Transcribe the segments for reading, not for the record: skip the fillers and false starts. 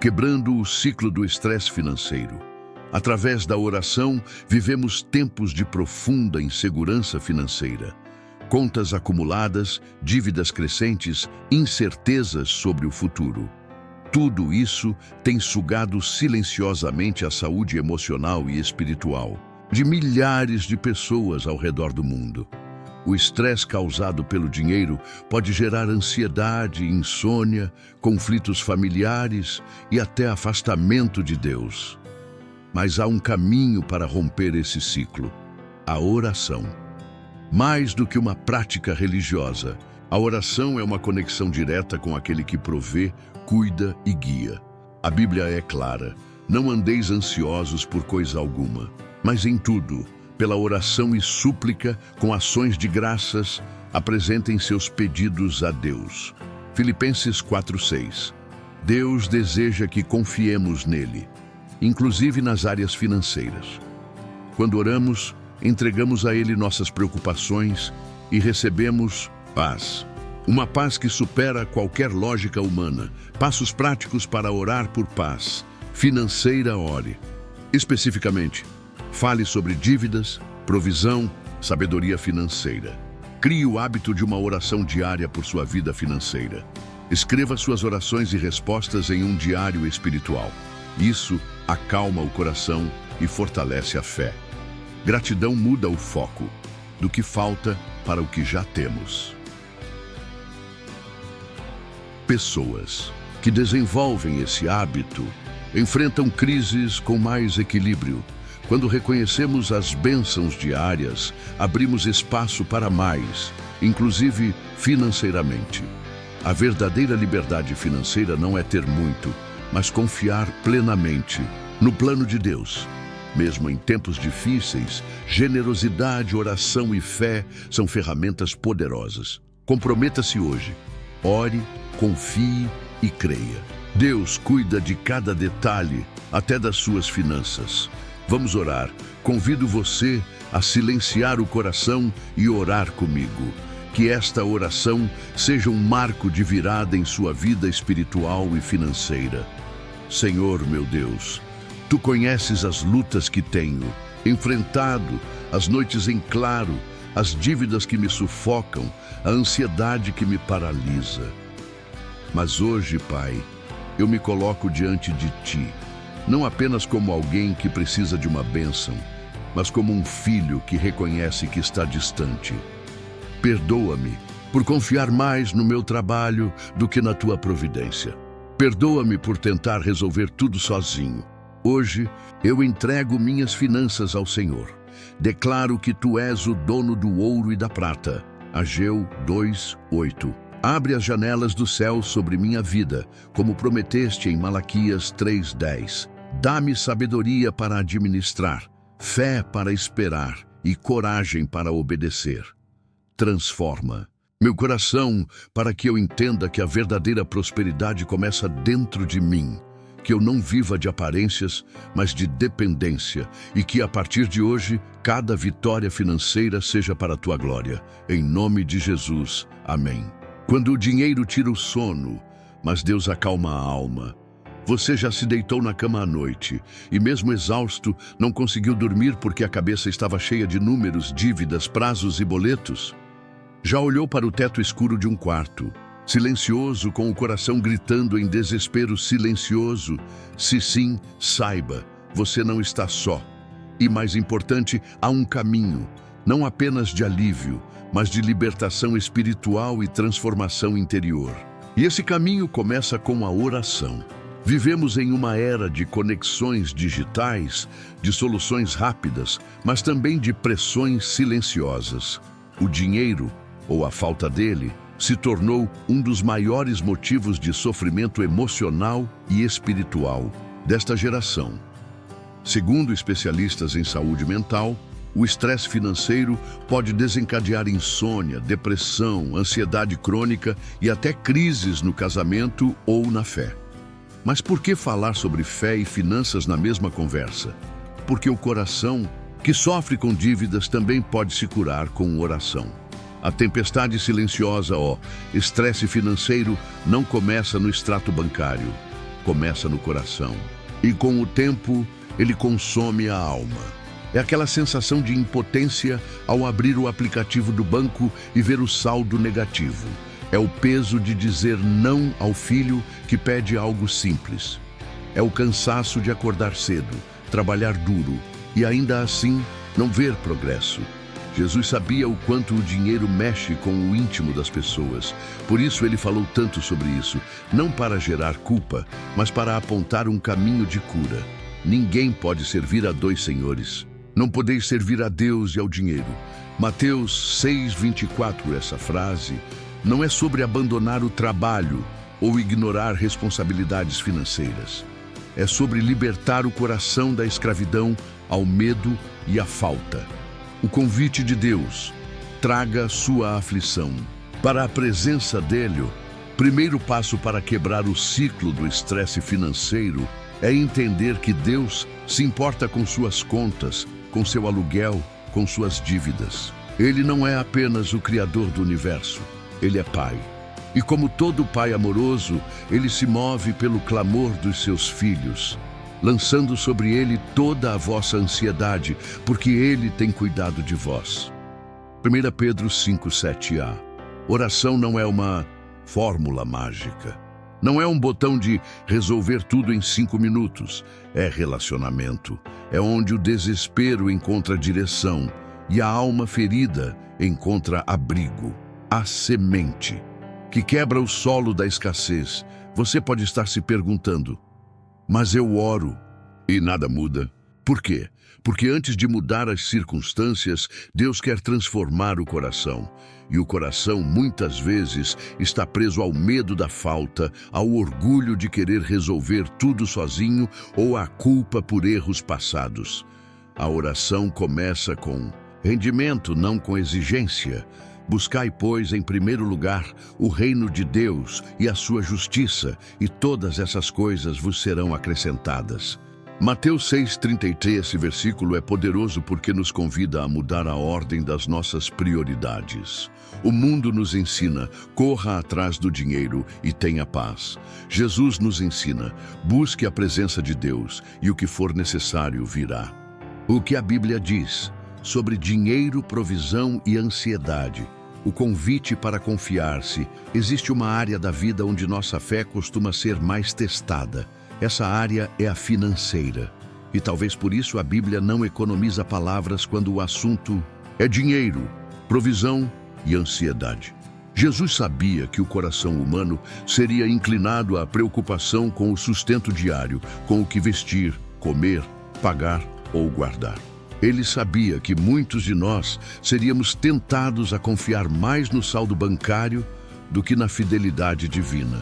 quebrando o ciclo do estresse financeiro. Através da oração, vivemos tempos de profunda insegurança financeira. Contas acumuladas, dívidas crescentes, incertezas sobre o futuro. Tudo isso tem sugado silenciosamente a saúde emocional e espiritual de milhares de pessoas ao redor do mundo. O estresse causado pelo dinheiro pode gerar ansiedade, insônia, conflitos familiares e até afastamento de Deus. Mas há um caminho para romper esse ciclo: a oração. Mais do que uma prática religiosa, a oração é uma conexão direta com aquele que provê, cuida e guia. A Bíblia é clara: não andeis ansiosos por coisa alguma, mas em tudo, pela oração e súplica, com ações de graças, apresentem seus pedidos a Deus. Filipenses 4:6. Deus deseja que confiemos nele, inclusive nas áreas financeiras. Quando oramos, entregamos a Ele nossas preocupações e recebemos paz. Uma paz que supera qualquer lógica humana. Passos práticos para orar por paz. Financeira, ore. Especificamente, fale sobre dívidas, provisão, sabedoria financeira. Crie o hábito de uma oração diária por sua vida financeira. Escreva suas orações e respostas em um diário espiritual. Isso acalma o coração e fortalece a fé. Gratidão muda o foco do que falta para o que já temos. Pessoas que desenvolvem esse hábito enfrentam crises com mais equilíbrio. Quando reconhecemos as bênçãos diárias, abrimos espaço para mais, inclusive financeiramente. A verdadeira liberdade financeira não é ter muito, mas confiar plenamente no plano de Deus. Mesmo em tempos difíceis, generosidade, oração e fé são ferramentas poderosas. Comprometa-se hoje. Ore, confie e creia. Deus cuida de cada detalhe, até das suas finanças. Vamos orar. Convido você a silenciar o coração e orar comigo. Que esta oração seja um marco de virada em sua vida espiritual e financeira. Senhor, meu Deus, Tu conheces as lutas que tenho enfrentado, as noites em claro, as dívidas que me sufocam, a ansiedade que me paralisa. Mas hoje, Pai, eu me coloco diante de Ti, não apenas como alguém que precisa de uma bênção, mas como um filho que reconhece que está distante. Perdoa-me por confiar mais no meu trabalho do que na Tua providência. Perdoa-me por tentar resolver tudo sozinho. Hoje, eu entrego minhas finanças ao Senhor. Declaro que Tu és o dono do ouro e da prata. Ageu 2:8. Abre as janelas do céu sobre minha vida, como prometeste em Malaquias 3:10. Dá-me sabedoria para administrar, fé para esperar e coragem para obedecer. Transforma meu coração para que eu entenda que a verdadeira prosperidade começa dentro de mim, que eu não viva de aparências, mas de dependência, e que a partir de hoje, cada vitória financeira seja para a Tua glória. Em nome de Jesus. Amém. Quando o dinheiro tira o sono, mas Deus acalma a alma. Você já se deitou na cama à noite e, mesmo exausto, não conseguiu dormir porque a cabeça estava cheia de números, dívidas, prazos e boletos? Já olhou para o teto escuro de um quarto, silencioso, com o coração gritando em desespero silencioso? Se sim, saiba, você não está só. E mais importante, há um caminho, não apenas de alívio, mas de libertação espiritual e transformação interior. E esse caminho começa com a oração. Vivemos em uma era de conexões digitais, de soluções rápidas, mas também de pressões silenciosas. O dinheiro, ou a falta dele, se tornou um dos maiores motivos de sofrimento emocional e espiritual desta geração. Segundo especialistas em saúde mental, o estresse financeiro pode desencadear insônia, depressão, ansiedade crônica e até crises no casamento ou na fé. Mas por que falar sobre fé e finanças na mesma conversa? Porque o coração, que sofre com dívidas, também pode se curar com oração. A tempestade silenciosa, estresse financeiro, não começa no extrato bancário. começa no coração. E com o tempo, ele consome a alma. É aquela sensação de impotência ao abrir o aplicativo do banco e ver o saldo negativo. É o peso de dizer não ao filho que pede algo simples. É o cansaço de acordar cedo, trabalhar duro e ainda assim não ver progresso. Jesus sabia o quanto o dinheiro mexe com o íntimo das pessoas. Por isso ele falou tanto sobre isso, não para gerar culpa, mas para apontar um caminho de cura. Ninguém pode servir a dois senhores. Não podeis servir a Deus e ao dinheiro. Mateus 6:24, essa frase, não é sobre abandonar o trabalho ou ignorar responsabilidades financeiras. É sobre libertar o coração da escravidão ao medo e à falta. O convite de Deus: traga sua aflição. Para a presença dele, o primeiro passo para quebrar o ciclo do estresse financeiro é entender que Deus se importa com suas contas, com seu aluguel, com suas dívidas. Ele não é apenas o Criador do universo, ele é Pai. E como todo pai amoroso, ele se move pelo clamor dos seus filhos, lançando sobre ele toda a vossa ansiedade, porque ele tem cuidado de vós. 1 Pedro 5:7a. Oração não é uma fórmula mágica. Não é um botão de resolver tudo em 5 minutos. É relacionamento. É onde o desespero encontra direção e a alma ferida encontra abrigo. A semente que quebra o solo da escassez. Você pode estar se perguntando: mas eu oro e nada muda. Por quê? Porque antes de mudar as circunstâncias, Deus quer transformar o coração. E o coração, muitas vezes, está preso ao medo da falta, ao orgulho de querer resolver tudo sozinho ou à culpa por erros passados. A oração começa com rendimento, não com exigência. Buscai, pois, em primeiro lugar o reino de Deus e a sua justiça, e todas essas coisas vos serão acrescentadas. Mateus 6:33, esse versículo é poderoso porque nos convida a mudar a ordem das nossas prioridades. O mundo nos ensina: corra atrás do dinheiro e tenha paz. Jesus nos ensina: busque a presença de Deus e o que for necessário virá. O que a Bíblia diz sobre dinheiro, provisão e ansiedade? O convite para confiar-se. Existe uma área da vida onde nossa fé costuma ser mais testada. Essa área é a financeira. E talvez por isso a Bíblia não economiza palavras quando o assunto é dinheiro, provisão e ansiedade. Jesus sabia que o coração humano seria inclinado à preocupação com o sustento diário, com o que vestir, comer, pagar ou guardar. Ele sabia que muitos de nós seríamos tentados a confiar mais no saldo bancário do que na fidelidade divina.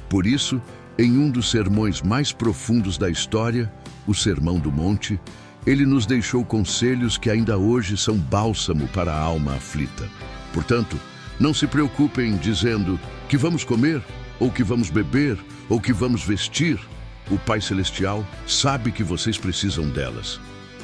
Por isso, em um dos sermões mais profundos da história, o Sermão do Monte, ele nos deixou conselhos que ainda hoje são bálsamo para a alma aflita. Portanto, não se preocupem dizendo que vamos comer, ou que vamos beber, ou que vamos vestir. O Pai Celestial sabe que vocês precisam delas.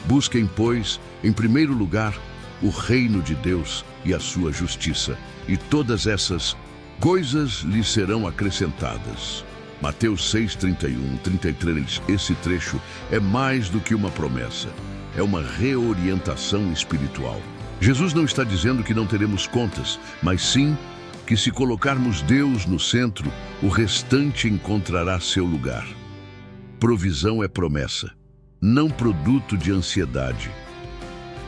Busquem, pois, em primeiro lugar, o reino de Deus e a sua justiça, e todas essas coisas lhes serão acrescentadas. Mateus 6:31-33, esse trecho é mais do que uma promessa, é uma reorientação espiritual. Jesus não está dizendo que não teremos contas, mas sim que se colocarmos Deus no centro, o restante encontrará seu lugar. Provisão é promessa, não produto de ansiedade.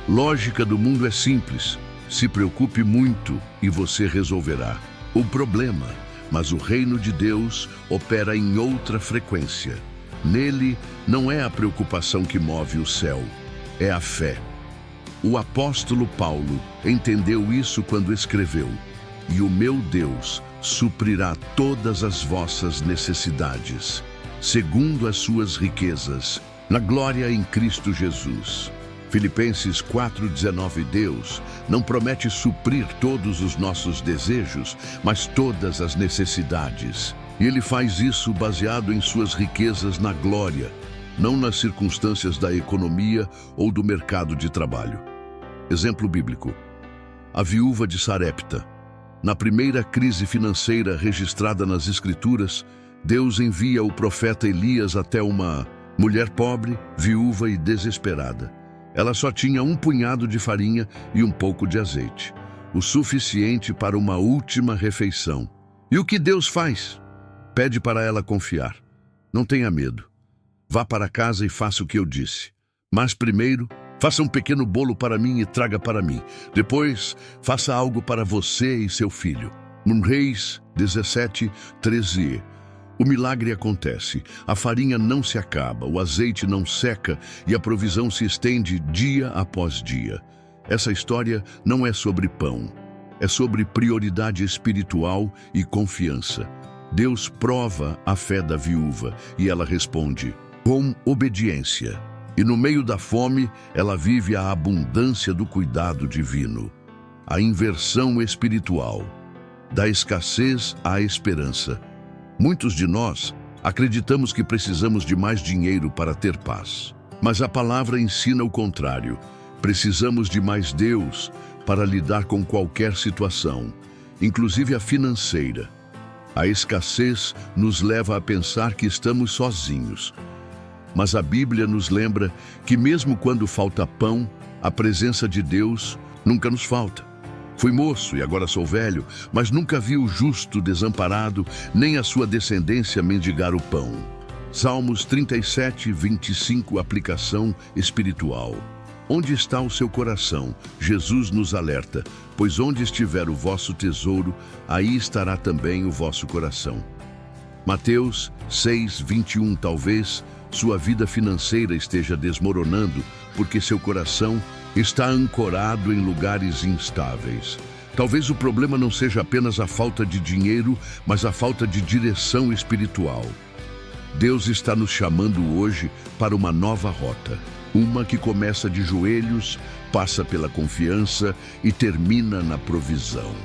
Lógica do mundo é simples: se preocupe muito e você resolverá o problema. Mas o reino de Deus opera em outra frequência. Nele não é a preocupação que move o céu, é a fé. O apóstolo Paulo entendeu isso quando escreveu: e o meu Deus suprirá todas as vossas necessidades, segundo as suas riquezas, na glória em Cristo Jesus. Filipenses 4:19. Deus não promete suprir todos os nossos desejos, mas todas as necessidades. E Ele faz isso baseado em suas riquezas na glória, não nas circunstâncias da economia ou do mercado de trabalho. Exemplo bíblico: a viúva de Sarepta. Na primeira crise financeira registrada nas Escrituras, Deus envia o profeta Elias até uma mulher pobre, viúva e desesperada. Ela só tinha um punhado de farinha e um pouco de azeite, o suficiente para uma última refeição. E o que Deus faz? Pede para ela confiar. Não tenha medo. Vá para casa e faça o que eu disse. Mas primeiro, faça um pequeno bolo para mim e traga para mim. Depois, faça algo para você e seu filho. Reis 17:13. O milagre acontece. A farinha não se acaba, o azeite não seca e a provisão se estende dia após dia. Essa história não é sobre pão. É sobre prioridade espiritual e confiança. Deus prova a fé da viúva e ela responde com obediência. E no meio da fome, ela vive a abundância do cuidado divino. A inversão espiritual, da escassez à esperança. Muitos de nós acreditamos que precisamos de mais dinheiro para ter paz. Mas a palavra ensina o contrário. Precisamos de mais Deus para lidar com qualquer situação, inclusive a financeira. A escassez nos leva a pensar que estamos sozinhos. Mas a Bíblia nos lembra que mesmo quando falta pão, a presença de Deus nunca nos falta. Fui moço e agora sou velho, mas nunca vi o justo desamparado, nem a sua descendência mendigar o pão. Salmos 37:25, aplicação espiritual. Onde está o seu coração? Jesus nos alerta, pois onde estiver o vosso tesouro, aí estará também o vosso coração. Mateus 6:21, talvez sua vida financeira esteja desmoronando, porque seu coração está ancorado em lugares instáveis. Talvez o problema não seja apenas a falta de dinheiro, mas a falta de direção espiritual. Deus está nos chamando hoje para uma nova rota, uma que começa de joelhos, passa pela confiança e termina na provisão.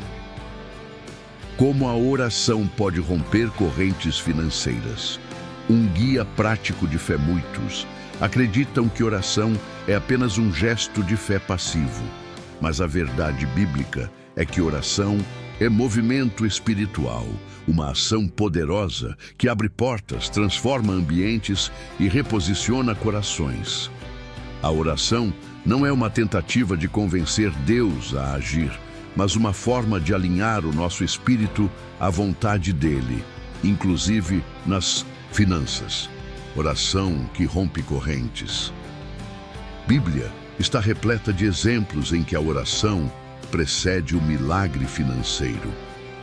Como a oração pode romper correntes financeiras? Um guia prático de fé. Muitos acreditam que oração é apenas um gesto de fé passivo, mas a verdade bíblica é que oração é movimento espiritual, uma ação poderosa que abre portas, transforma ambientes e reposiciona corações. A oração não é uma tentativa de convencer Deus a agir, mas uma forma de alinhar o nosso espírito à vontade dele, inclusive nas finanças. Oração que rompe correntes. Bíblia está repleta de exemplos em que a oração precede o milagre financeiro.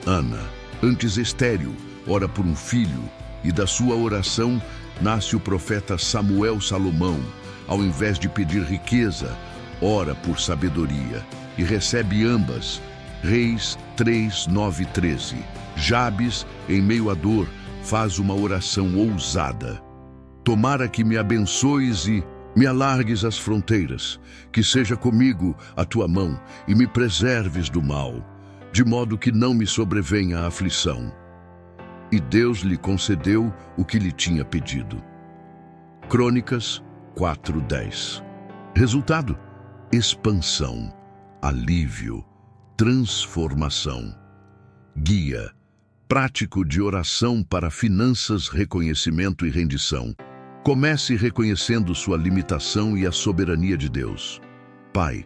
Ana, antes estéril, ora por um filho, e da sua oração nasce o profeta Samuel Salomão. Ao invés de pedir riqueza, ora por sabedoria e recebe ambas. Reis 3:9-13. Jabes, em meio à dor, faz uma oração ousada. Tomara que me abençoes e me alargues as fronteiras, que seja comigo a tua mão e me preserves do mal, de modo que não me sobrevenha a aflição. E Deus lhe concedeu o que lhe tinha pedido. Crônicas 4:10. Resultado: expansão, alívio, transformação. Guia prático de oração para finanças, reconhecimento e rendição. Comece reconhecendo sua limitação e a soberania de Deus. Pai,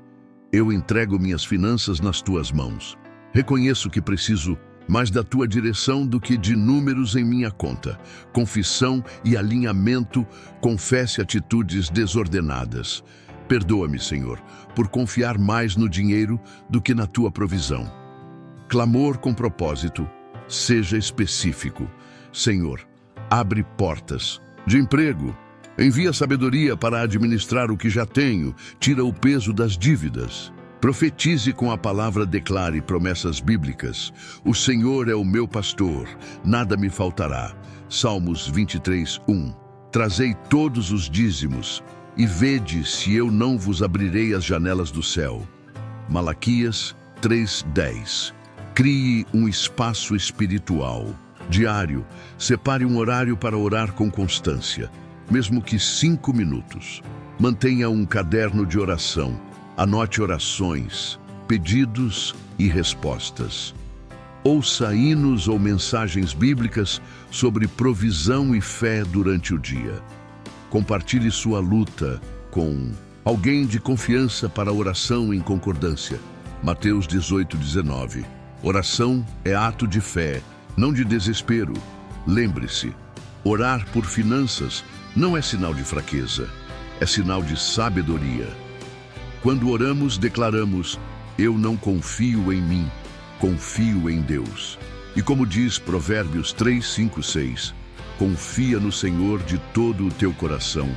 eu entrego minhas finanças nas tuas mãos. Reconheço que preciso mais da tua direção do que de números em minha conta. Confissão e alinhamento, confesse atitudes desordenadas. Perdoa-me, Senhor, por confiar mais no dinheiro do que na tua provisão. Clamor com propósito, seja específico. Senhor, abre portas de emprego, envia sabedoria para administrar o que já tenho, tira o peso das dívidas. Profetize com a palavra, declare promessas bíblicas. O Senhor é o meu pastor, nada me faltará. Salmos 23:1. Trazei todos os dízimos e vede se eu não vos abrirei as janelas do céu. Malaquias 3:10. Crie um espaço espiritual. Diário, separe um horário para orar com constância, mesmo que 5 minutos. Mantenha um caderno de oração. Anote orações, pedidos e respostas. Ouça hinos ou mensagens bíblicas sobre provisão e fé durante o dia. Compartilhe sua luta com alguém de confiança para oração em concordância. Mateus 18:19. Oração é ato de fé, não de desespero. Lembre-se, orar por finanças não é sinal de fraqueza, é sinal de sabedoria. Quando oramos, declaramos: eu não confio em mim, confio em Deus. E como diz Provérbios 3, 5, 6, confia no Senhor de todo o teu coração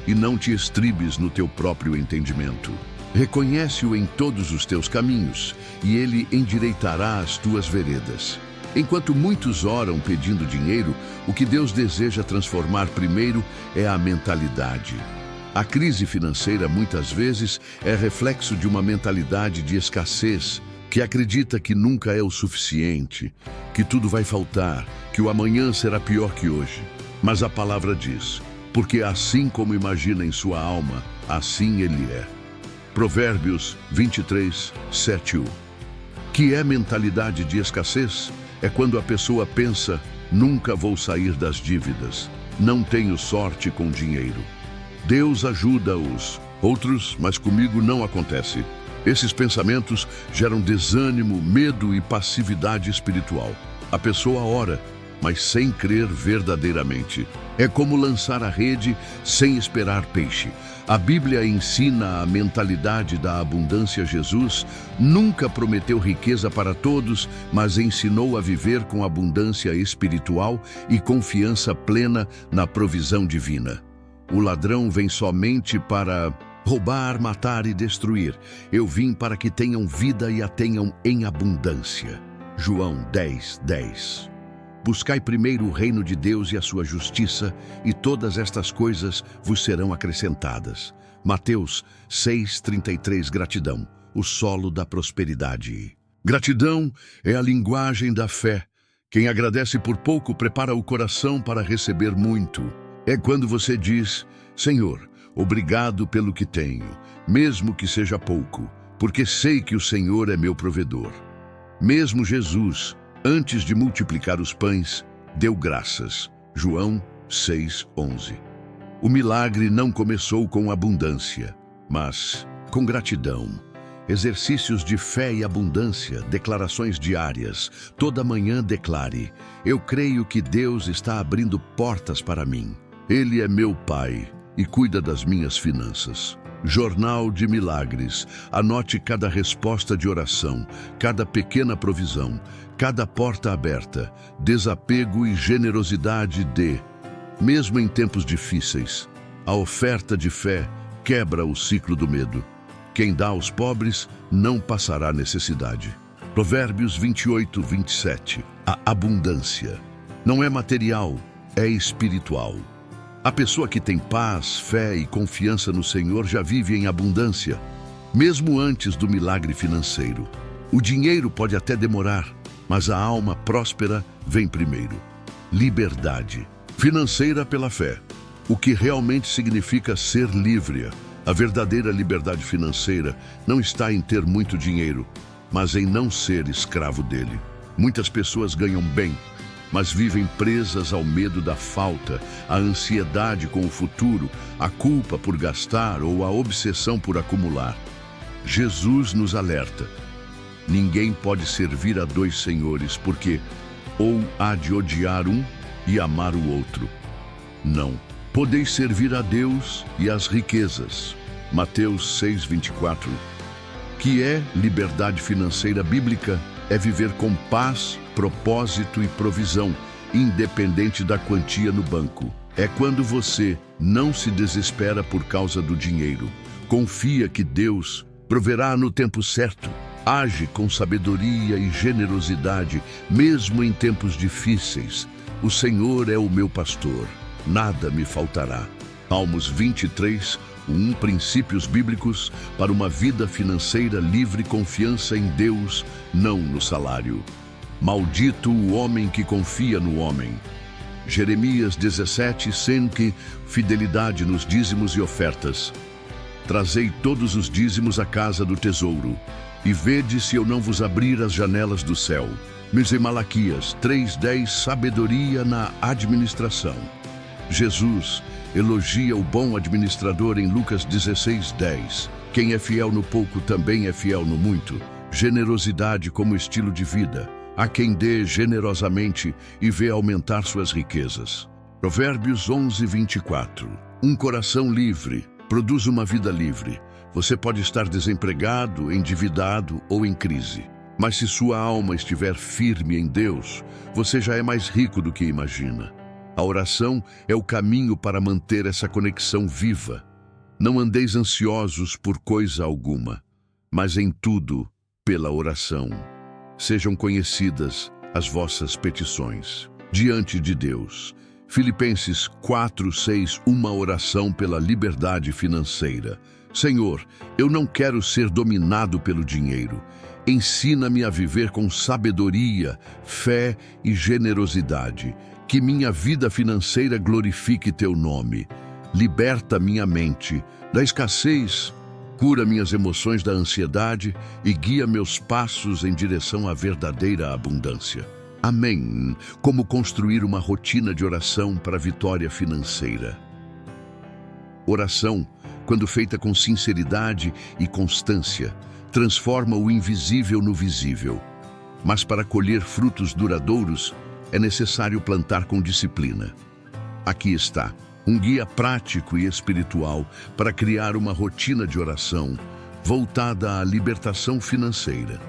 e não te estribes no teu próprio entendimento. Reconhece-o em todos os teus caminhos e ele endireitará as tuas veredas. Enquanto muitos oram pedindo dinheiro, o que Deus deseja transformar primeiro é a mentalidade. A crise financeira muitas vezes é reflexo de uma mentalidade de escassez, que acredita que nunca é o suficiente, que tudo vai faltar, que o amanhã será pior que hoje. Mas a palavra diz: porque assim como imagina em sua alma, assim ele é. Provérbios 23, 7. Que é mentalidade de escassez? É quando a pessoa pensa: nunca vou sair das dívidas, não tenho sorte com dinheiro. Deus ajuda os outros, mas comigo não acontece. Esses pensamentos geram desânimo, medo e passividade espiritual. A pessoa ora, mas sem crer verdadeiramente. É como lançar a rede sem esperar peixe. A Bíblia ensina a mentalidade da abundância. Jesus nunca prometeu riqueza para todos, mas ensinou a viver com abundância espiritual e confiança plena na provisão divina. O ladrão vem somente para roubar, matar e destruir. Eu vim para que tenham vida e a tenham em abundância. João 10, 10. Buscai primeiro o reino de Deus e a sua justiça, e todas estas coisas vos serão acrescentadas. Mateus 6:33. Gratidão, o solo da prosperidade. Gratidão é a linguagem da fé. Quem agradece por pouco prepara o coração para receber muito. É quando você diz: Senhor, obrigado pelo que tenho, mesmo que seja pouco, porque sei que o Senhor é meu provedor. Mesmo Jesus, antes de multiplicar os pães, deu graças. João 6:11. O milagre não começou com abundância, mas com gratidão. Exercícios de fé e abundância, declarações diárias. Toda manhã declare: eu creio que Deus está abrindo portas para mim. Ele é meu Pai e cuida das minhas finanças. Jornal de milagres. Anote cada resposta de oração, cada pequena provisão, cada porta aberta. Desapego e generosidade mesmo em tempos difíceis. A oferta de fé quebra o ciclo do medo. Quem dá aos pobres não passará necessidade. Provérbios 28, 27. A abundância não é material, é espiritual. A pessoa que tem paz, fé e confiança no Senhor já vive em abundância, mesmo antes do milagre financeiro. O dinheiro pode até demorar, mas a alma próspera vem primeiro. Liberdade financeira pela fé. O que realmente significa ser livre. A verdadeira liberdade financeira não está em ter muito dinheiro, mas em não ser escravo dele. Muitas pessoas ganham bem, mas vivem presas ao medo da falta, à ansiedade com o futuro, à culpa por gastar ou à obsessão por acumular. Jesus nos alerta: ninguém pode servir a dois senhores, porque ou há de odiar um e amar o outro. Não. Podeis servir a Deus e às riquezas. Mateus 6:24. Que é liberdade financeira bíblica? É viver com paz, propósito e provisão, independente da quantia no banco. É quando você não se desespera por causa do dinheiro. Confia que Deus proverá no tempo certo. Age com sabedoria e generosidade, mesmo em tempos difíceis. O Senhor é o meu pastor, nada me faltará. Salmos 23, 1. Princípios bíblicos para uma vida financeira livre, confiança em Deus, não no salário. Maldito o homem que confia no homem. Jeremias 17, 5. Fidelidade nos dízimos e ofertas. Trazei todos os dízimos à casa do tesouro, e vede se eu não vos abrir as janelas do céu, Mas em Malaquias 3:10, sabedoria na administração. Jesus elogia o bom administrador em Lucas 16:10. Quem é fiel no pouco também é fiel no muito. Generosidade como estilo de vida. Há quem dê generosamente e vê aumentar suas riquezas. Provérbios 11:24. Um coração livre produz uma vida livre. Você pode estar desempregado, endividado ou em crise. Mas se sua alma estiver firme em Deus, você já é mais rico do que imagina. A oração é o caminho para manter essa conexão viva. Não andeis ansiosos por coisa alguma, mas em tudo, pela oração. Sejam conhecidas as vossas petições diante de Deus. Filipenses 4:6, uma oração pela liberdade financeira. Senhor, eu não quero ser dominado pelo dinheiro. Ensina-me a viver com sabedoria, fé e generosidade. Que minha vida financeira glorifique teu nome. Liberta minha mente da escassez, cura minhas emoções da ansiedade e guia meus passos em direção à verdadeira abundância. Amém. Como construir uma rotina de oração para a vitória financeira. Oração, quando feita com sinceridade e constância, transforma o invisível no visível. Mas para colher frutos duradouros, é necessário plantar com disciplina. Aqui está um guia prático e espiritual para criar uma rotina de oração voltada à libertação financeira.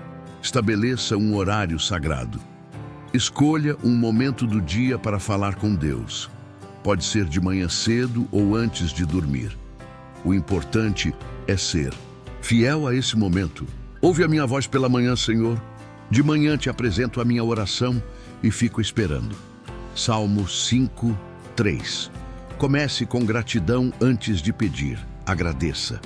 Estabeleça um horário sagrado. Escolha um momento do dia para falar com Deus. Pode ser de manhã cedo ou antes de dormir. O importante é ser fiel a esse momento. Ouve a minha voz pela manhã, Senhor. De manhã te apresento a minha oração e fico esperando. Salmo 5:3. Comece com gratidão antes de pedir. Agradeça.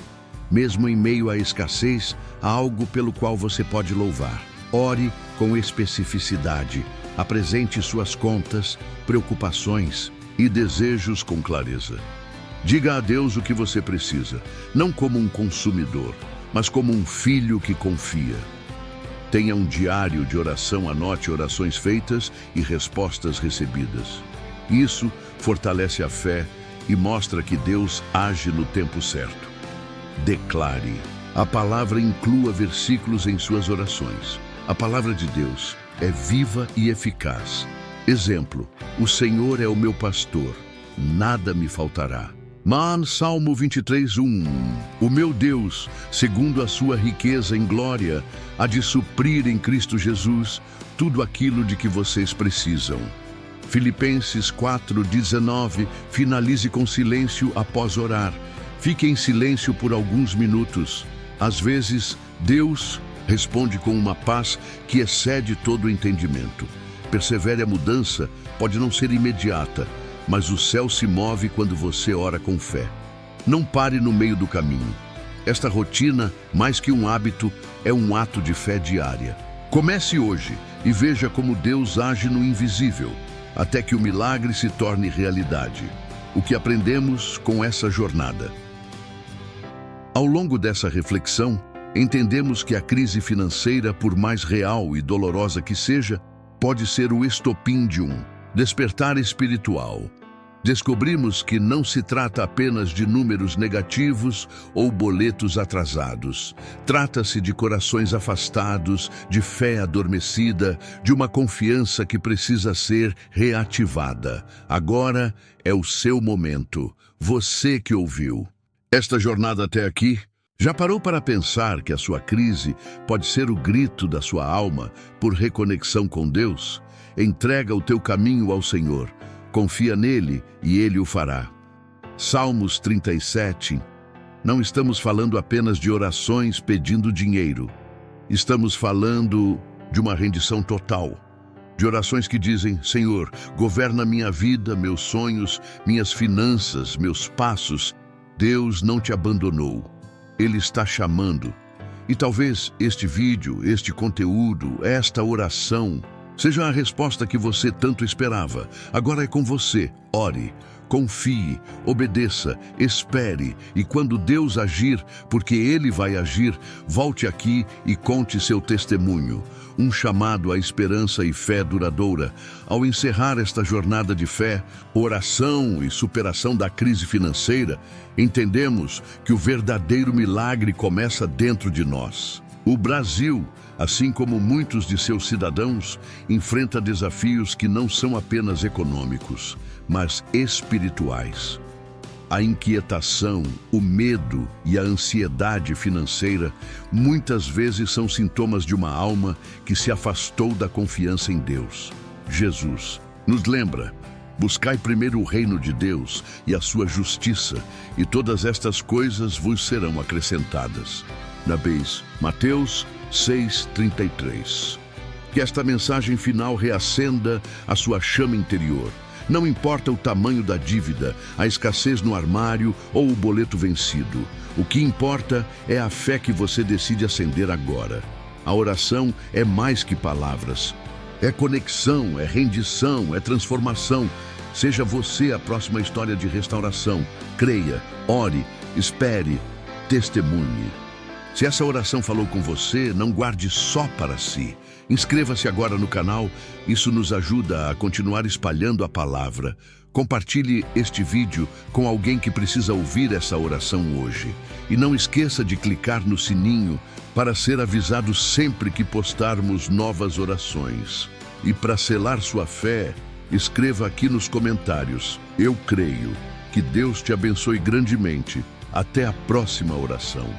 Mesmo em meio à escassez, há algo pelo qual você pode louvar. Ore com especificidade. Apresente suas contas, preocupações e desejos com clareza. Diga a Deus o que você precisa, não como um consumidor, mas como um filho que confia. Tenha um diário de oração, anote orações feitas e respostas recebidas. Isso fortalece a fé e mostra que Deus age no tempo certo. Declare. A palavra inclua versículos em suas orações. A palavra de Deus é viva e eficaz. Exemplo: o Senhor é o meu pastor, nada me faltará. Salmo 23:1. O meu Deus, segundo a sua riqueza em glória, há de suprir em Cristo Jesus tudo aquilo de que vocês precisam. Filipenses 4:19. Finalize com silêncio após orar. Fique em silêncio por alguns minutos. Às vezes, Deus responde com uma paz que excede todo o entendimento. Persevere, a mudança pode não ser imediata, mas o céu se move quando você ora com fé. Não pare no meio do caminho. Esta rotina, mais que um hábito, é um ato de fé diária. Comece hoje e veja como Deus age no invisível, até que o milagre se torne realidade. O que aprendemos com essa jornada? Ao longo dessa reflexão, entendemos que a crise financeira, por mais real e dolorosa que seja, pode ser o estopim de um despertar espiritual. Descobrimos que não se trata apenas de números negativos ou boletos atrasados. Trata-se de corações afastados, de fé adormecida, de uma confiança que precisa ser reativada. Agora é o seu momento. Você que ouviu esta jornada até aqui, já parou para pensar que a sua crise pode ser o grito da sua alma por reconexão com Deus? Entrega o teu caminho ao Senhor. Confia nele e ele o fará. Salmos 37. Não estamos falando apenas de orações pedindo dinheiro. Estamos falando de uma rendição total. De orações que dizem: Senhor, governa minha vida, meus sonhos, minhas finanças, meus passos. Deus não te abandonou. Ele está chamando. E talvez este vídeo, este conteúdo, esta oração seja a resposta que você tanto esperava. Agora é com você. Ore. Confie, obedeça, espere e quando Deus agir, porque Ele vai agir, volte aqui e conte seu testemunho. Um chamado à esperança e fé duradoura. Ao encerrar esta jornada de fé, oração e superação da crise financeira, entendemos que o verdadeiro milagre começa dentro de nós. O Brasil, assim como muitos de seus cidadãos, enfrenta desafios que não são apenas econômicos, mas espirituais. A inquietação, o medo e a ansiedade financeira muitas vezes são sintomas de uma alma que se afastou da confiança em Deus. Jesus nos lembra: buscai primeiro o reino de Deus e a sua justiça, e todas estas coisas vos serão acrescentadas. Mateus 6:33. Que esta mensagem final reacenda a sua chama interior. Não importa o tamanho da dívida, a escassez no armário ou o boleto vencido. O que importa é a fé que você decide acender agora. A oração é mais que palavras. É conexão, é rendição, é transformação. Seja você a próxima história de restauração. Creia, ore, espere, testemunhe. Se essa oração falou com você, não guarde só para si. Inscreva-se agora no canal, isso nos ajuda a continuar espalhando a palavra. Compartilhe este vídeo com alguém que precisa ouvir essa oração hoje. E não esqueça de clicar no sininho para ser avisado sempre que postarmos novas orações. E para selar sua fé, escreva aqui nos comentários: eu creio. Que Deus te abençoe grandemente. Até a próxima oração.